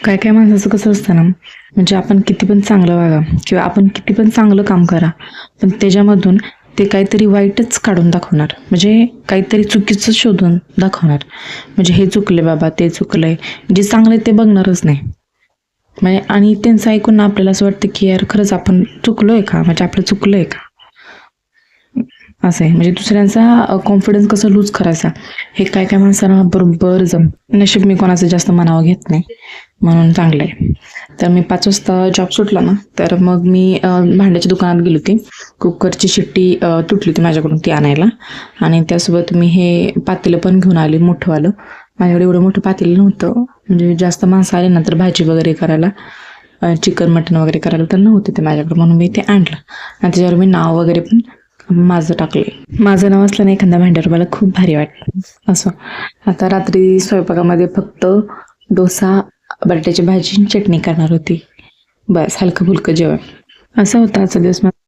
काय काय माणसाचं कसं असतं ना, म्हणजे आपण किती पण चांगलं वागा किंवा आपण किती पण चांगलं काम करा, पण त्याच्यामधून ते काहीतरी वाईटच काढून दाखवणार, म्हणजे काहीतरी चुकीचं शोधून दाखवणार. म्हणजे हे चुकले बाबा, ते चुकलंय, जे चांगलं ते बघणारच नाही. म्हणजे आणि त्यांचं ऐकून ना आपल्याला असं वाटतं की यार खरंच आपण चुकलोय का, म्हणजे आपलं चुकलंय का, असं आहे. म्हणजे दुसऱ्यांचा कॉन्फिडन्स कसं लूज करायचा हे काय काय माणसांना बरोबर नशीब मी कोणाचं जास्त मनावं घेत नाही, म्हणून चांगलं आहे. तर मी 5 वाजता जॉब सुटला ना, तर मग मी भांड्याच्या दुकानात गेली होती. कुकरची शिट्टी तुटली होती माझ्याकडून, ती आणायला. आणि त्यासोबत मी हे पातेलं पण घेऊन आले मोठंवालं. माझ्याकडे एवढं मोठं पातेलं नव्हतं, म्हणजे जास्त माणसं आले ना तर भाजी वगैरे करायला, चिकन मटन वगैरे करायला तर नव्हते ते माझ्याकडे, म्हणून मी ते आणलं. आणि त्याच्यावर मी नाव वगैरे पण माझं टाकले. माझं नाव असलं ना एखाद्या भांड्यावर मला खूप भारी वाटतं असं. आता रात्री स्वयंपाकामध्ये फक्त डोसा, बटाट्याची भाजी, चटणी करणार होती. बस हलकं फुलकं जेवण. असं होतं आजचा दिवस.